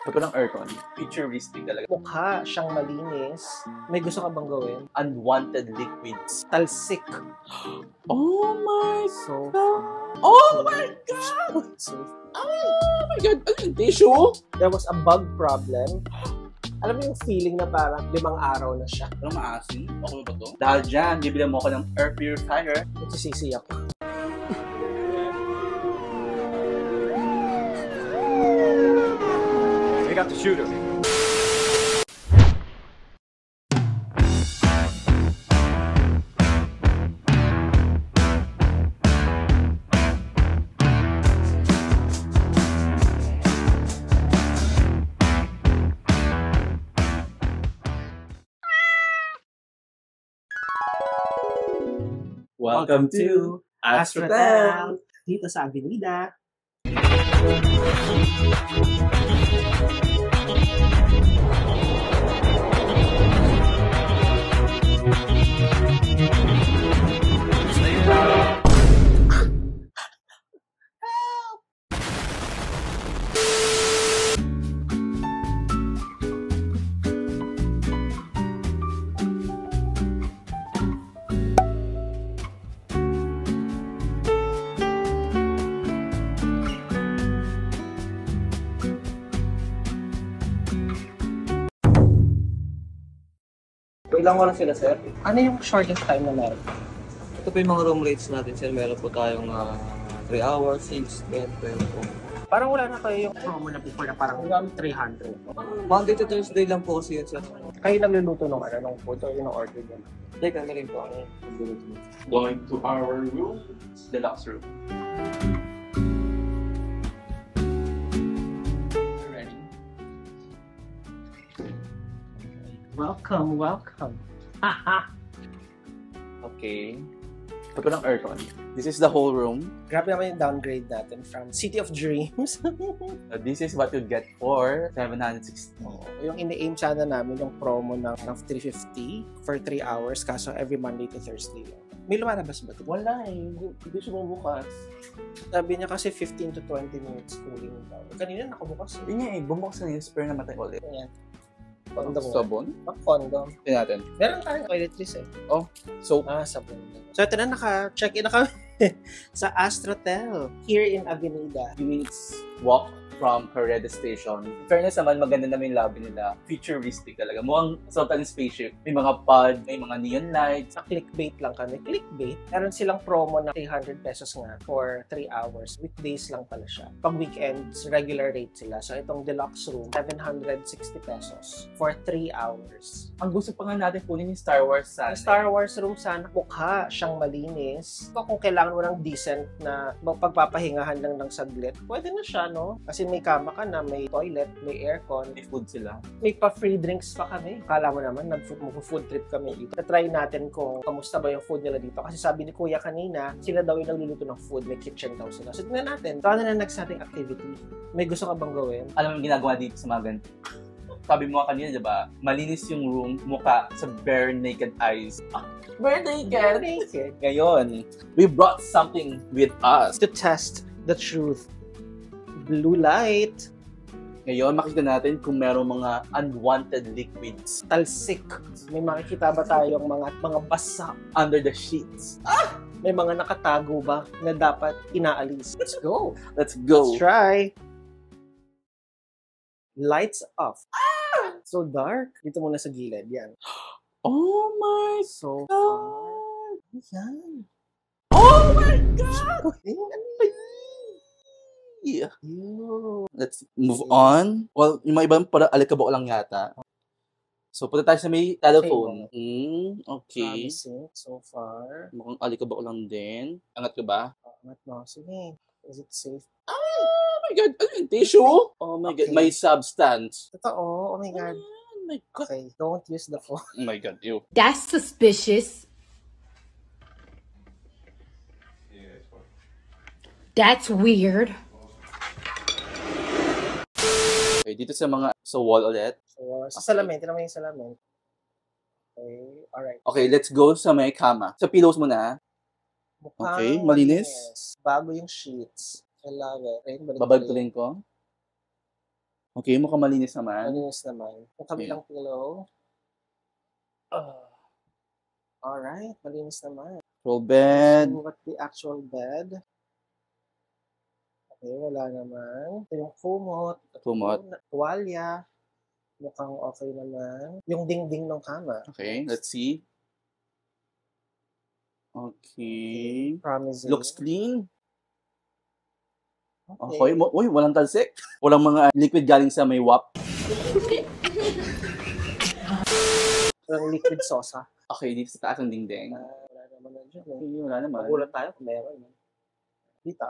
Pagka ng aircon, futuristic talaga. Mukha siyang malinis. May gusto ka bang gawin? Unwanted liquids. Talsik. Oh my So, Oh my God! so, Oh my God! Ano yung tissue? there was a bug problem. Alam mo yung feeling na parang 5 araw na siya. Ano maasim? Okay ba to? Dahil dyan, bibilang mo ko ng air purifier. Nagsisisi ako. Take out the shooter. Welcome to Astrotel! Dito sa Avenida. Ilang oras sila, sir? Ano yung shortest time na meron? Ito po yung mga room rates natin, sir. Meron po tayong 3 hours, 6, 10, 12. Parang wala na kayo yung promo na before na parang 300. Monday to Thursday lang po kasi yun, sir. Kayo nagluluto ng food or yung order nyo? Hindi, kami rin po. Going to our room, deluxe room. Ready? Welcome, welcome. Okay. Pagka ng aircon, this is the whole room. Grabe naman yung downgrade natin from City of Dreams. This is what you get for 760. Yung ini-aim sana namin yung promo ng 350 for 3 hours kaso every Monday to Thursday lang. May lumalabas ba ito? Wala eh. Hindi siya bubukas. Sabi niya kasi 15 to 20 minutes cooling daw. Kanina nakabukas eh. Yun nga eh. Bumukas na yung spare na matay ulit. Ayan. Condom. Sabon? Condom. Tingnan natin. Meron tayong toiletries eh. Soap. Sabon. So ito na, naka-check-in na kami sa Astrotel here in Avenida. Minutes walk from Carrera Station. In fairness naman, maganda naman yung lobby nila. Futuristic talaga. Mukhang sobrang spaceship. May mga pod, may mga neon lights. Sa clickbait lang kami. Clickbait, meron silang promo na 300 pesos nga for 3 hours. Weekdays lang pala siya. Pag weekends, regular rate sila. So itong deluxe room, 760 pesos for 3 hours. Ang gusto pa nga natin kunin yung Star Wars sana. Ang Star Wars room sana, mukha siyang malinis. Kung kailangan mo ng decent na pagpapahingahan lang ng saglit, pwede na siya, no? Kasi may kama ka na, may toilet, may aircon. May food sila. May pa-free drinks pa kami. Kala mo naman, mag-food trip kami dito. Try natin kung kamusta ba yung food nila dito. Kasi sabi ni Kuya kanina, sila daw yung nagluluto ng food. May kitchen daw sila. So, tingnan natin. Ito na next nating activity. May gusto ka bang gawin? Alam mo yung ginagawa dito sa mga ganito? Sabi mo kanina, di ba? Malinis yung room, mukha sa bare naked eyes. Bare naked? Ngayon, we brought something with us. To test the truth. Blue light. Ngayon, makikita natin kung merong mga unwanted liquids Talsik. May makikita ba tayong mga basa under the sheets. may mga nakatago ba na dapat inaalis? Let's go. Let's go. Let's try. Lights off. So dark. Dito muna sa gilid. Yan. Oh my So God! Yan. Oh my God! Ano Yeah. yun? Let's move on. Well, yung mga ibang para alikabok lang yata. So, punta tayo sa may telephone. Okay. Promising so far. Mukhang alikabok lang din. Angat ka ba? Angat mo. Sige. Is it safe? Oh my God! Ano yung tissue? Oh my God. Okay. May substance. Totoo. Oh my God. Oh my God. Okay. Don't use the phone. Oh my God. Ew. That's suspicious. That's weird. Okay, dito sa wall ulit. So, sa salamin. Tinan mo yung salamin. Okay. Alright. Okay, let's go sa may kama. Sa pillows muna. Okay, malinis. Bago yung sheets. I love it. Right? Babalturin ko. Okay, mukhang malinis naman. Malinis naman. Yung kabilang pillow. Alright, malinis naman. Full bed. So, what the actual bed? Okay, wala naman. Ito yung kumot. Kumot. Tuwalya. Mukhang okay naman. Yung dingding ng kama. Okay, let's see. Okay. Promising. Looks clean. Okay. Okay. Uy, walang talsik. Walang mga liquid galing sa may WAP. Walang liquid sosa. Okay, dito sa taas ng dingding. Wala naman na dyan. Okay, wala naman. Magulat tayo kung meron. Dito.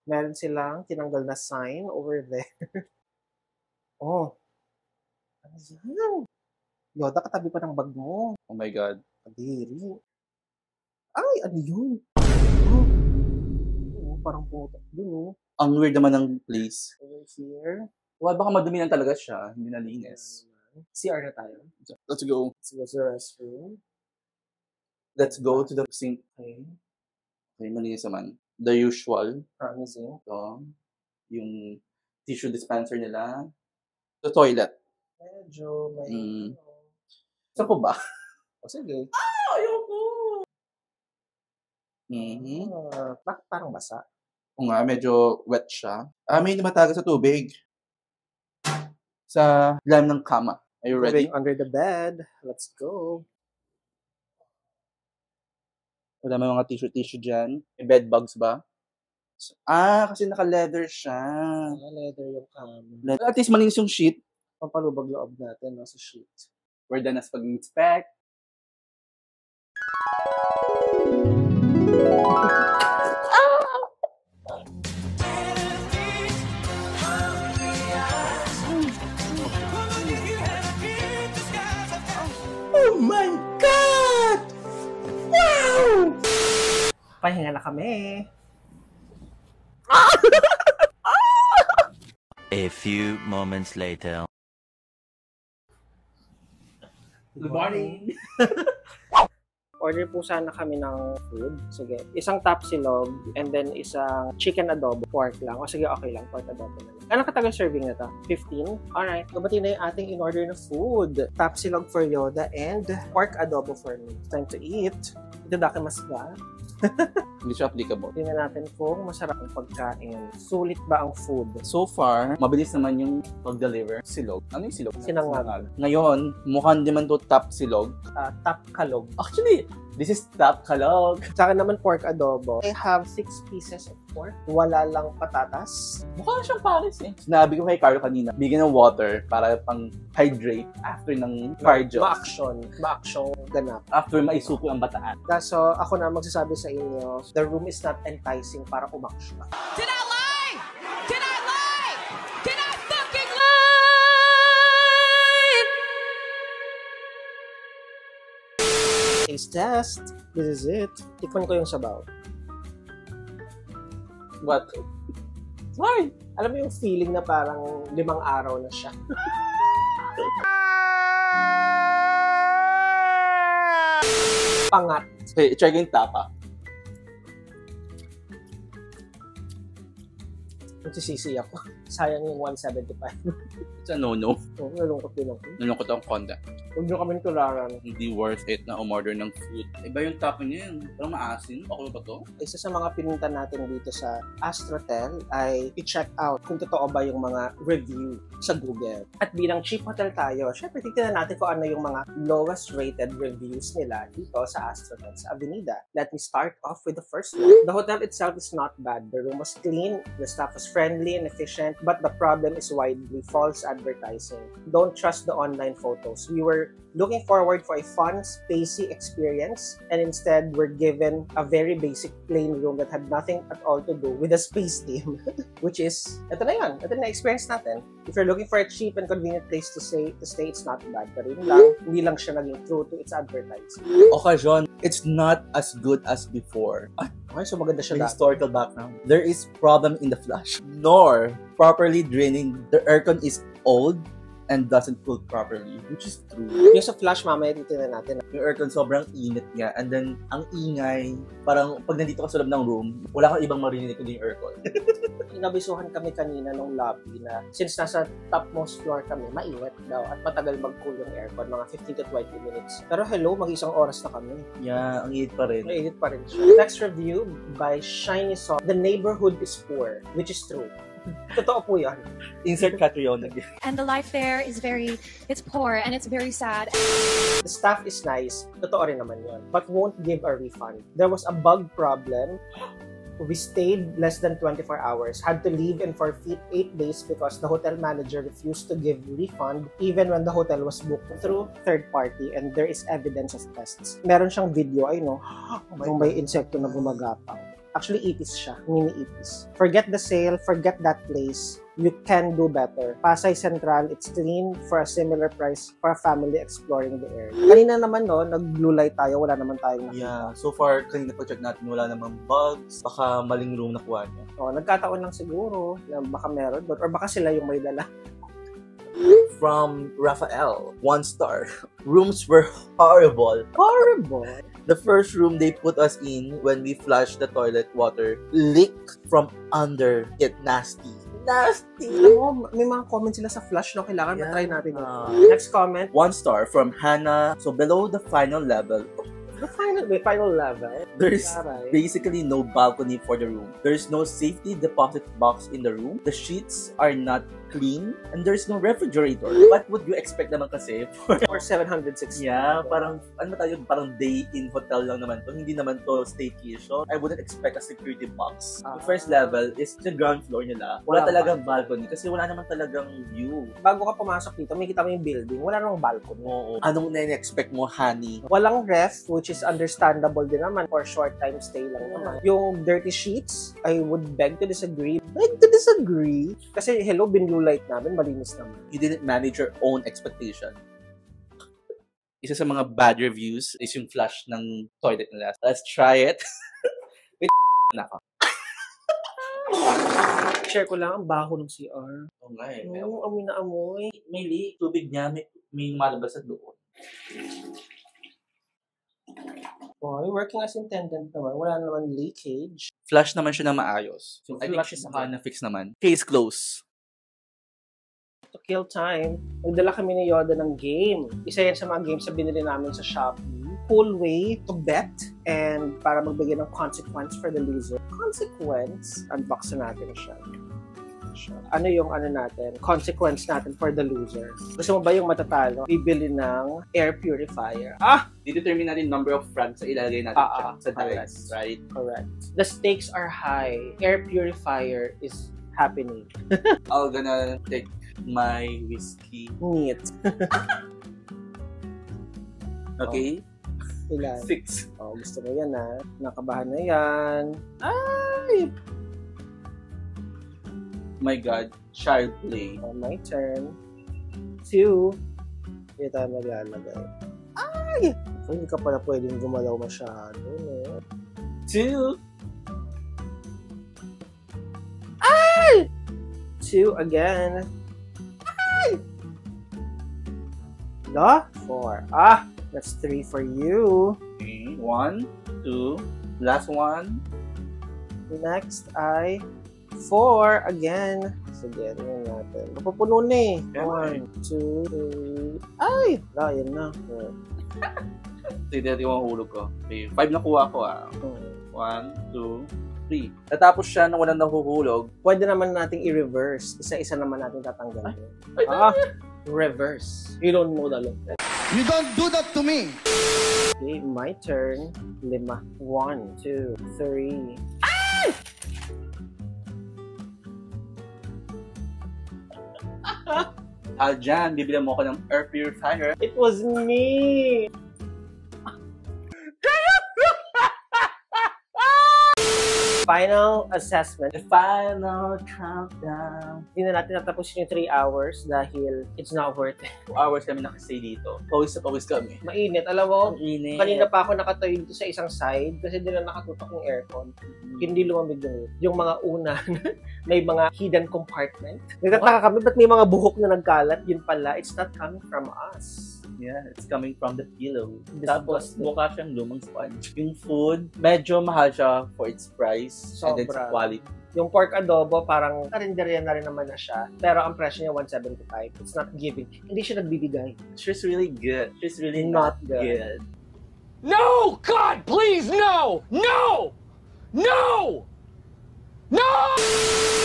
Meron silang tinanggal na sign over there. Oh. Ano yan? Yoda, katabi pa ng bag mo. Oh my God. Kadiri. Ay, ano yun? Oh, parang pumunta. Dun, oh. Ang weird naman ng place. Over here. Well, baka madumi lang talaga siya. Hindi nalinis. CR na tayo. Let's go. Let's go to the restroom. Let's go to the sink. Okay. Okay, malinis naman. The usual. Promising. Ito. Yung tissue dispenser nila. The toilet. Medyo may... Saan po ba? O sige. Ayoko! Mm-hmm. Bakit parang basa? O nga, medyo wet siya. May namataga sa tubig. Sa ilalim ng kama. Are you ready? Moving under the bed. Let's go. Wala may mga tissue dyan. May bed bugs ba? Kasi naka-leather siya. Leather yung kama. At least malinis yung sheet. Pampalubag loob natin sa sheet. We're done as pag-inspect. Oh my God! Wow! Pahinga na kami. A few moments later. Good morning! Order po sana kami ng food. Sige. Isang tapsilog and then isang chicken adobo. Pork lang. O sige, okay lang. Pork adobo na lang. Anong katagal serving na to? 15? Alright. Gabati na yung ating in-order na food. Tapsilog for Yoda and pork adobo for me. It's time to eat. Ito daki mas ba? Hindi siya applicable. Tingnan natin kung masarap ang pagkain. Sulit ba ang food? So far, mabilis naman yung pag-deliver. Silog. Ano yung silog? Sinangag. Ngayon, mukhang di man to top silog. Tap kalog. Actually, this is top kalog. Sa akin naman pork adobo. I have 6 pieces of pork. Wala lang patatas. Mukha siyang Paris eh. Sinabi ko kay Carlo kanina, bigyan ng water para pang hydrate after ng cardio. Ma-action ganap. After maisuko ang bataan. Kaso ako na magsasabi sa inyo, the room is not enticing para umaksyon. Did I lie? Did I lie? Did I fucking lie? Taste test. This is it. Tikman ko yung sabaw. What? Why? Alam mo yung feeling na parang 5 araw na siya. Pangat. Okay, try ko yung tapa. Nagsisisi ako. Sayang yung 175. It's a no-no. Oh, nalungkot din ako. Nalungkot ang konda. Huwag nyo kami tularan. Hindi worth it na umorder ng food. Iba yung tapa niya yun. Parang maasin. Okay ba to? Isa sa mga pinunta natin dito sa Astrotel ay i-check out kung totoo ba yung mga review sa Google. At bilang cheap hotel tayo, syempre titignan natin kung ano yung mga lowest rated reviews nila dito sa Astrotel sa Avenida. Let me start off with the first one. The hotel itself is not bad. The room was clean, the staff was friendly and efficient, but the problem is widely false advertising. Don't trust the online photos. We were looking forward for a fun, spacey experience, and instead we're given a very basic plain room that had nothing at all to do with the space theme. Which is, ito na yun. Ito na experience natin. If you're looking for a cheap and convenient place to stay, it's not bad. Pero yun lang, hindi lang siya naging true to its advertising. Occasion, it's not as good as before. Okay, so maganda siya The dati. historical background. There is problem in the flash. Nor properly draining. The aircon is old and doesn't cool properly, which is true. Yung sa flash, mamaya titignan natin. Yung aircon sobrang init nga, and then ang ingay, parang pag nandito ka sa loob ng room, wala kang ibang marinig kundi yung aircon. nabisuhan kami kanina nung lobby na since nasa topmost floor kami, mainit daw at matagal mag-cool yung aircon, mga 15 to 20 minutes. Pero hello, mag-isang oras na kami. Yeah, ang init pa rin. Mainit pa rin siya. Next review by Shiny Song. The neighborhood is poor, which is true. Totoo po yan. Insert Catriona. And the life there is it's poor and it's very sad. The staff is nice. Totoo rin naman yun. But won't give a refund. There was a bug problem. We stayed less than 24 hours. Had to leave and forfeit 8 days because the hotel manager refused to give refund even when the hotel was booked through third party and there is evidence of tests. Meron siyang video, ay no, kung may insekto na gumagapang. Actually, ipis siya. Mini ipis. Forget the sale. Forget that place. You can do better. Pasay Central, it's clean for a similar price for a family exploring the area. Kanina naman no, nag-blue light tayo. Wala naman tayong nakita. Yeah, so far, kanina po check natin, wala namang bugs. Baka maling room nakuha niya. O, nagkataon lang siguro na baka meron doon. Or baka sila yung may dala. From Rafael, 1 star. Rooms were horrible. Horrible! The first room they put us in when we flushed the toilet water leaked from under. It nasty. Nasty! Alam mo, may mga comments sila sa flush, no? Kailangan try natin yun. Next comment. 1 star from Hannah. So below the final level, The final level. there's Taray. basically no balcony for the room. There's no safety deposit box in the room. The sheets are not clean. And there's no refrigerator. What would you expect naman kasi? For 760. Yeah, parang, ano ba tayo, parang day-in hotel lang naman to. Hindi naman to staycation. I wouldn't expect a security box. The first level is the ground floor nila. Wala Wala talagang balcony kasi wala naman talagang view. Bago ka pumasok dito, may kita mo yung building. Wala namang balcony. Oo. Anong na-expect mo, honey? Walang ref, which is understandable din naman for short time stay lang naman. Yung dirty sheets, I would beg to disagree. Kasi hello, binblue light namin, malinis naman. You didn't manage your own expectation. Isa sa mga bad reviews is yung flush ng toilet nila. Let's try it. Wait, nako. Share ko lang, ang baho ng CR. Oo nga eh. Oo, amoy na amoy. May leak. Tubig niya, may malabas sa doon. Oh, working as intended naman. Wala naman leakage. Flush naman siya na maayos. So, I think she's na-fix naman. Case close. To kill time, nagdala kami ni Yoda ng game. Isa yan sa mga games na binili namin sa Shopee. Cool way to bet and para magbigay ng consequence for the loser. Consequence? Unbox na natin siya. Ano yung natin? Consequence natin for the loser. Gusto mo ba yung matatalo? Bibili ng air purifier. Determine natin number of francs sa ilalagay natin sa dice, right? Correct. The stakes are high. Air purifier is happening. I'm gonna take my whiskey. Neat. Okay? Ilan? 6. Oh, gusto mo yan Nakabahan na yan. Ay! My God. Child play. Oh, my turn. 2. Hindi tayo maglalagay. Ay! Hindi ka pala pwedeng gumalaw masyado, no? 2. 2 again. Ay! 4. That's 3 for you. Okay. 1, 2. Last one. Next ay 4 again. Sige, tingnan natin. Mapupuno na eh. Yeah. 1, 2, 3. Ay! Yan na. Sige, yung hulog ko. Okay. 5 nakuha ko 1, 2, 3. Natapos siya nang walang nahuhulog. Pwede naman nating i-reverse. Isa-isa naman natin tatanggalin. Reverse. You don't know the law. You don't do that to me. Okay, my turn. 5. 1, 2, 3. Dyan, bibilan mo ko ng air purifier. It was me! Final assessment. The final countdown. Hindi na natin natapusin yung 3 hours dahil it's not worth it. 2 hours kami nakastay dito. Pawis na pawis kami. Mainit. Alam mo, Init. kanina pa ako nakatayo dito sa isang side kasi din na nakatutok yung aircon. Hindi lumamig yung mga unan. May mga hidden compartment. Nagtataka kami, ba't may mga buhok na nagkalat? Yun pala, it's not coming from us. Yeah, it's coming from the pillow. Disgusting. Tapos, mukha siyang lumang sponge. Yung food, medyo mahal siya for its price and its Sobra. quality. Yung pork adobo, parang karinderya na rin naman na siya. Pero ang presyo niya, 175. It's not giving. Hindi siya nagbibigay. She's really good. She's really Not not good. good. No! God, please, no! No! No! No!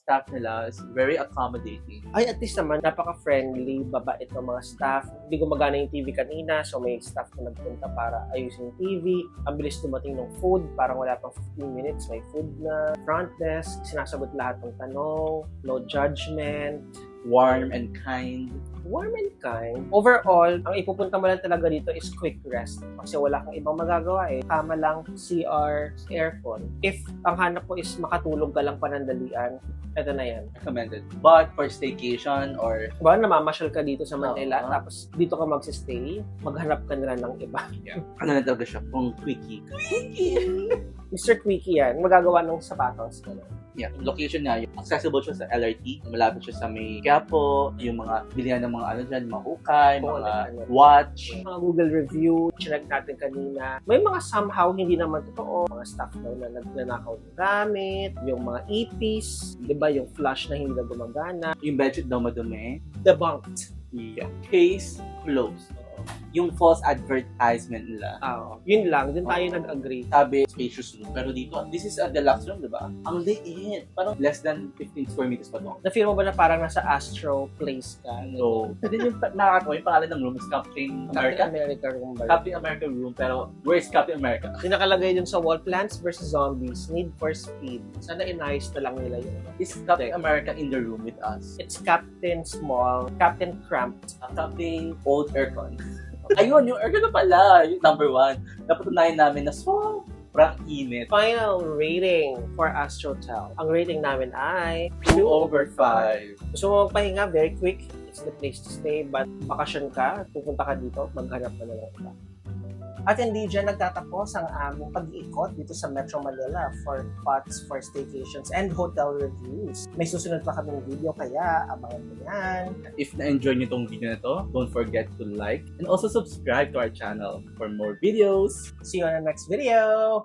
Staff nila is very accommodating. Ay, at least naman, napaka-friendly, babait ng mga staff. Hindi gumagana yung TV kanina, so may staff na nagpunta para ayusin yung TV. Ang bilis dumating ng food, parang wala pang 15 minutes, may food na. Front desk, sinasagot lahat ng tanong, no judgment. Warm and kind. Warm and kind. Overall, ang ipupunta mo lang talaga dito is quick rest. Kasi wala kang ibang magagawa eh. Kama lang, CR, aircon. If ang hanap mo is makatulog ka lang panandalian, eto na yan. Recommended. But for staycation or Ba, namamasyal ka dito sa Manila, Oo. tapos dito ka magsistay, maghanap ka nila ng iba. ano na talaga siya, kung quickie. Mr. Quickie yan, magagawa ng sapatos. Yeah, yung location niya, yung accessible siya sa LRT, malapit siya sa may Quiapo, yung mga bilihan ng mga ano dyan, mga hukay, Oo, mga ano. watch. Mga Google review, chinag natin kanina. May mga somehow hindi naman totoo. Mga staff daw na nagnanakaw ng gamit, yung mga EPs, di ba, yung flash na hindi na gumagana. Yung bedsheet daw madumi. Debunked. Yeah. Case closed. Yung false advertisement nila. Yun lang, din tayo nag-agree. Sabi, spacious room. Pero dito, this is a deluxe room, di ba? Ang liit. Parang less than 15 square meters pa to. Na-feel mo ba na parang nasa Astro Place ka? So, then yung nakakatawa, yung pangalan ng room is Captain America. Captain America room ba? Captain America room, pero where's Captain America? Yung nakalagay dun sa wall, Plants vs. Zombies, Need for Speed. Sana inayos na lang nila yun. Is Captain America in the room with us? It's Captain Small, Captain Cramped. Captain Old Aircon. Ayun, yung aircon na pala. Yung number 1. Dapat unahin namin na sobrang init. Final rating for Astrotel. Ang rating namin ay 2/5. Gusto mo magpahinga, very quick. It's the place to stay. But bakasyon ka, pupunta ka dito, maghanap ka na lang iba. At hindi dyan nagtatapos ang aming pag-iikot dito sa Metro Manila for spots for staycations and hotel reviews. May susunod pa kaming video, kaya abangan mo yan. If na-enjoy nyo tong video na to, don't forget to like and also subscribe to our channel for more videos. See you on the next video!